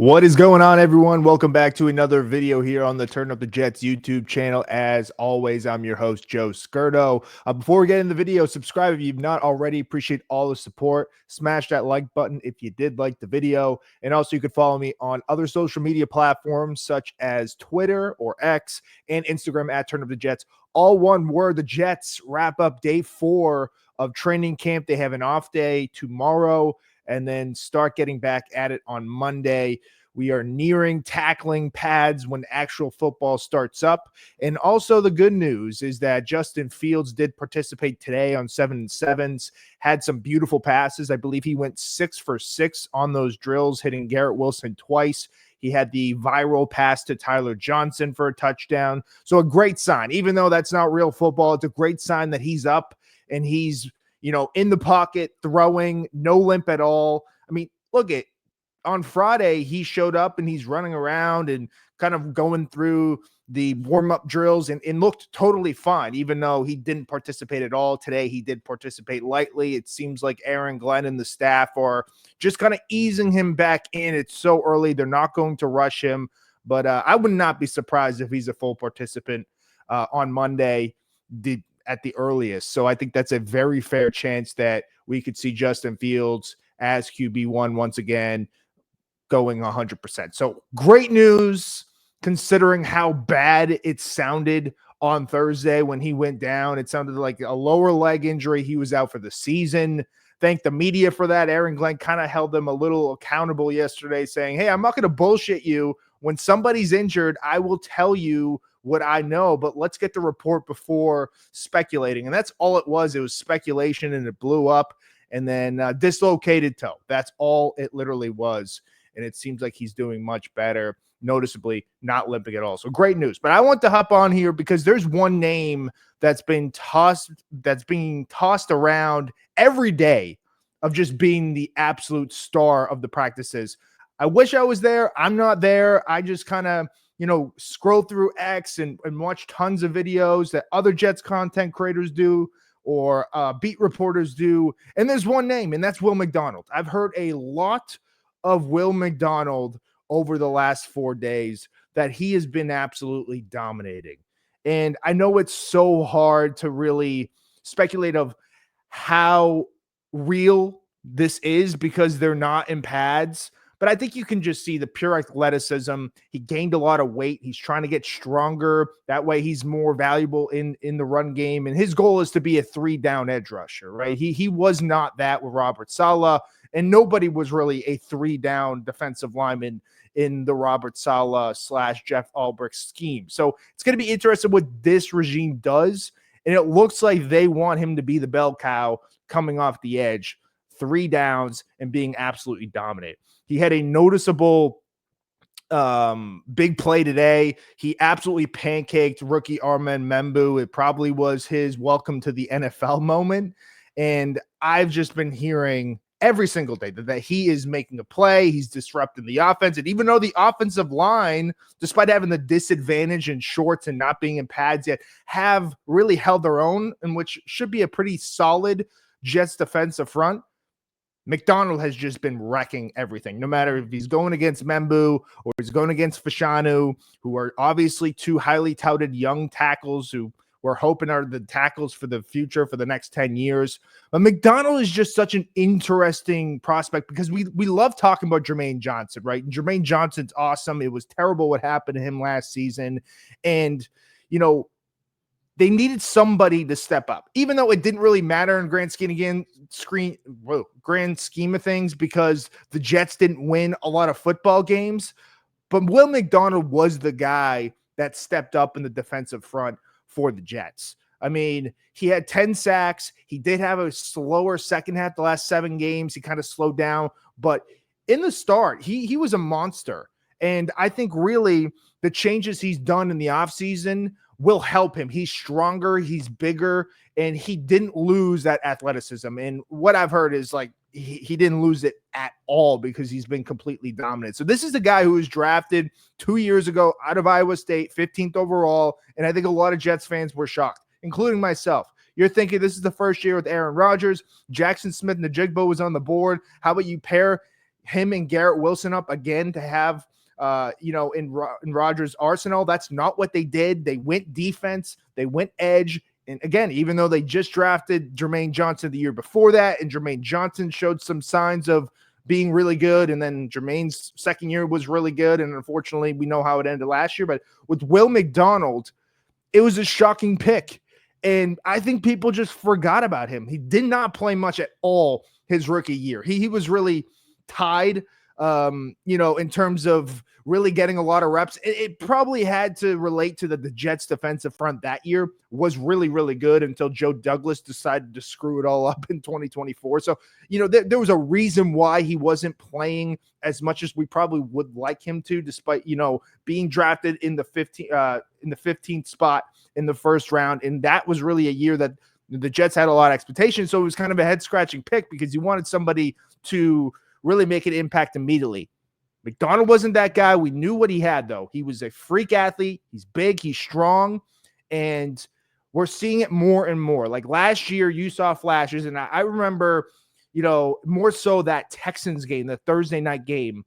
What is going on, everyone? Welcome back to another video here on the Turn Up the Jets YouTube channel. As always, I'm your host, Joe Skirdo. Before we get in the video, subscribe if you've not already. Appreciate all the support. Smash that like button if you did like the video. And also, you could follow me on other social media platforms such as Twitter or X and Instagram at Turn Up the Jets. All one word. The Jets wrap up day 4 of training camp. They have an off day tomorrow and then start getting back at it on Monday. We are nearing tackling pads when actual football starts up. And also the good news is that Justin Fields did participate today on 7-7s, had some beautiful passes. I believe he went 6 for 6 on those drills, hitting Garrett Wilson twice. He had the viral pass to Tyler Johnson for a touchdown. So a great sign. Even though that's not real football, it's a great sign that he's up and he's in the pocket, throwing, no limp at all. I mean, look at on Friday, he showed up and he's running around and kind of going through the warm-up drills and looked totally fine, even though he didn't participate at all. Today, he did participate lightly. It seems like Aaron Glenn and the staff are just kind of easing him back in. It's so early. They're not going to rush him, but I would not be surprised if he's a full participant on Monday at the earliest. So I think that's a very fair chance that we could see Justin Fields as QB1 once again, going 100%. So great news considering how bad it sounded on Thursday when he went down. It sounded like a lower leg injury. He was out for the season. Thank the media for that. Aaron Glenn kind of held them a little accountable yesterday, saying, hey, I'm not going to bullshit you. When somebody's injured, I will tell you what I know, but let's get the report before speculating. And that's all it was. It was speculation and it blew up. And then dislocated toe. That's all it literally was. And it seems like he's doing much better, noticeably not limping at all. So great news. But I want to hop on here because there's one name that's being tossed around every day of just being the absolute star of the practices. I wish I was there. I'm not there. I just kind of, scroll through X and watch tons of videos that other Jets content creators do or beat reporters do. And there's one name, and that's Will McDonald. I've heard a lot of Will McDonald over the last 4 days that he has been absolutely dominating. And I know it's so hard to really speculate of how real this is because they're not in pads. But I think you can just see the pure athleticism. He gained a lot of weight. He's trying to get stronger. That way he's more valuable in the run game. And his goal is to be a 3-down edge rusher, right? He was not that with Robert Saleh, and nobody was really a 3-down defensive lineman in the Robert Saleh / Jeff Albrecht scheme. So it's going to be interesting what this regime does. And it looks like they want him to be the bell cow coming off the edge, 3 downs, and being absolutely dominant. He had a noticeable big play today. He absolutely pancaked rookie Armand Membu. It probably was his welcome to the NFL moment. And I've just been hearing every single day that he is making a play. He's disrupting the offense. And even though the offensive line, despite having the disadvantage in shorts and not being in pads yet, have really held their own, in which should be a pretty solid Jets defensive front, McDonald has just been wrecking everything, no matter if he's going against Membu or he's going against Fashanu, who are obviously 2 highly touted young tackles who we're hoping are the tackles for the future for the next 10 years. But McDonald is just such an interesting prospect because we love talking about Jermaine Johnson, right? And Jermaine Johnson's awesome. It was terrible what happened to him last season. And, they needed somebody to step up, even though it didn't really matter in grand scheme of things because the Jets didn't win a lot of football games. But Will McDonald was the guy that stepped up in the defensive front for the Jets. I mean, he had 10 sacks. He did have a slower second half the last 7 games. He kind of slowed down. But in the start, he was a monster. And I think really the changes he's done in the offseason will help him. He's stronger, he's bigger, and he didn't lose that athleticism. And what I've heard is like he didn't lose it at all because he's been completely dominant. So this is the guy who was drafted 2 years ago out of Iowa State, 15th overall, and I think a lot of Jets fans were shocked, including myself. You're thinking this is the first year with Aaron Rodgers, Jackson Smith-Njigba was on the board. How about you pair him and Garrett Wilson up again to have, in Rodgers' arsenal. That's not what they did. They went defense. They went edge. And again, even though they just drafted Jermaine Johnson the year before that, and Jermaine Johnson showed some signs of being really good, and then Jermaine's second year was really good, and unfortunately, we know how it ended last year. But with Will McDonald, it was a shocking pick, and I think people just forgot about him. He did not play much at all his rookie year. He was really tied, in terms of really getting a lot of reps. It probably had to relate to the Jets defensive front that year was really, really good until Joe Douglas decided to screw it all up in 2024. So, there was a reason why he wasn't playing as much as we probably would like him to, despite, being drafted in the 15th spot in the first round. And that was really a year that the Jets had a lot of expectations. So it was kind of a head scratching pick because you wanted somebody to really make an impact immediately. McDonald wasn't that guy. We knew what he had, though. He was a freak athlete. He's big. He's strong. And we're seeing it more and more. Like last year, you saw flashes. And I remember, more so that Texans game, the Thursday night game.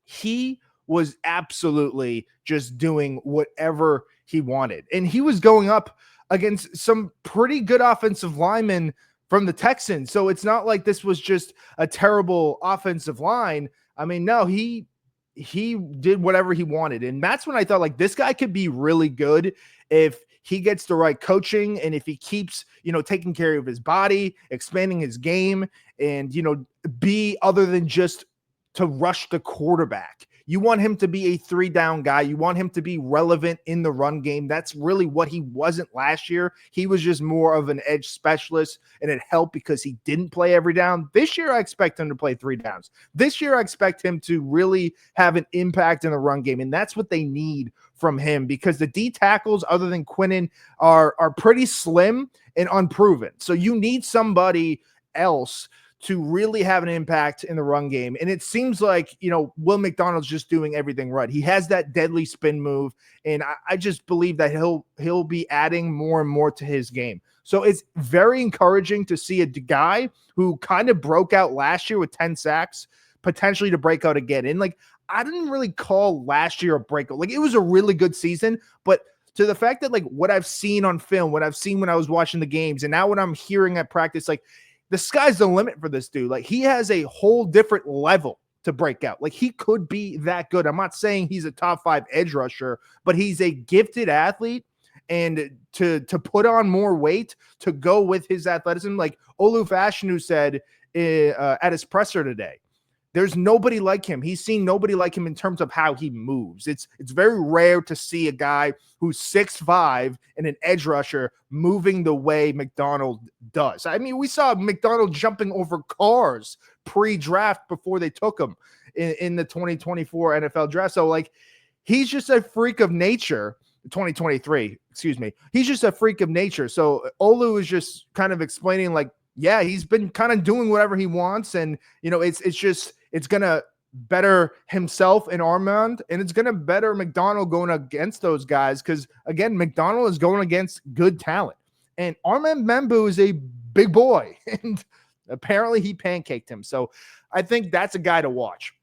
He was absolutely just doing whatever he wanted. And he was going up against some pretty good offensive linemen from the Texans. So it's not like this was just a terrible offensive line. I mean, no, he did whatever he wanted. And that's when I thought, like, this guy could be really good if he gets the right coaching and if he keeps, taking care of his body, expanding his game, and, be other than just to rush the quarterback. You want him to be a 3-down guy. You want him to be relevant in the run game. That's really what he wasn't last year. He was just more of an edge specialist, and it helped because he didn't play every down. This year, I expect him to play 3 downs. This year, I expect him to really have an impact in the run game, and that's what they need from him because the D tackles, other than Quinnen, are pretty slim and unproven. So you need somebody else to really have an impact in the run game. And it seems like, Will McDonald's just doing everything right. He has that deadly spin move. And I just believe that he'll be adding more and more to his game. So it's very encouraging to see a guy who kind of broke out last year with 10 sacks, potentially to break out again. And I didn't really call last year a breakout. It was a really good season, but to the fact that what I've seen on film, what I've seen when I was watching the games, and now what I'm hearing at practice, the sky's the limit for this dude. He has a whole different level to break out. He could be that good. I'm not saying he's a top 5 edge rusher, but he's a gifted athlete. And to put on more weight to go with his athleticism, Olu Fashanu said at his presser today, there's nobody like him. He's seen nobody like him in terms of how he moves. It's very rare to see a guy who's 6'5" and an edge rusher moving the way McDonald does. I mean, we saw McDonald jumping over cars pre-draft before they took him in the 2024 NFL draft. So, he's just a freak of nature. 2023, excuse me. He's just a freak of nature. So Olu is just kind of explaining, yeah, he's been kind of doing whatever he wants. And, it's going to better himself and Armand, and it's going to better McDonald going against those guys. Because, again, McDonald is going against good talent. And Armand Membu is a big boy. And apparently he pancaked him. So I think that's a guy to watch.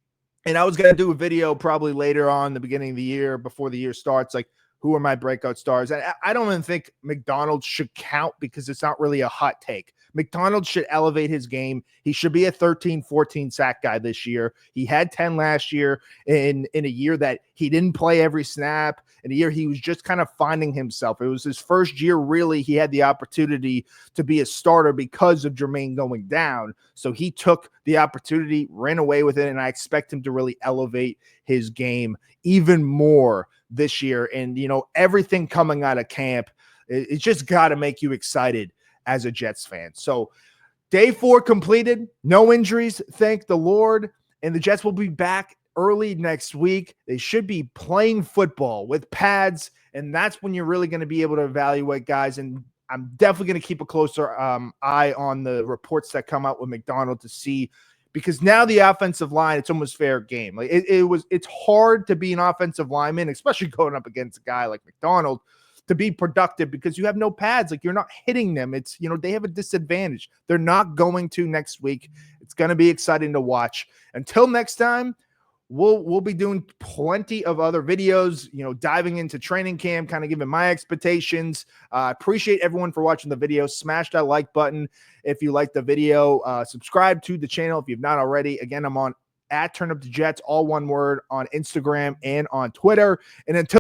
And I was going to do a video probably later on the beginning of the year, before the year starts, who are my breakout stars? And I don't even think McDonald should count because it's not really a hot take. McDonald should elevate his game. He should be a 13, 14 sack guy this year. He had 10 last year in a year that he didn't play every snap, in a year he was just kind of finding himself. It was his first year, really. He had the opportunity to be a starter because of Jermaine going down. So he took the opportunity, ran away with it, and I expect him to really elevate his game even more this year. And, everything coming out of camp, it's just got to make you excited as a Jets fan. So day 4 completed, no injuries, thank the Lord. And the Jets will be back early next week. They should be playing football with pads, and that's when you're really going to be able to evaluate guys. And I'm definitely going to keep a closer eye on the reports that come out with McDonald to see, because now the offensive line, it's almost fair game. It's hard to be an offensive lineman, especially going up against a guy like McDonald, to be productive because you have no pads. Like, you're not hitting them. It's, they have a disadvantage. They're not going to next week. It's going to be exciting to watch. Until next time, we'll be doing plenty of other videos, diving into training camp, kind of giving my expectations. Appreciate everyone for watching the video. Smash that like button if you like the video. Subscribe to the channel if you've not already. Again, I'm on @TurnUpTheJets, all one word, on Instagram and on Twitter. And until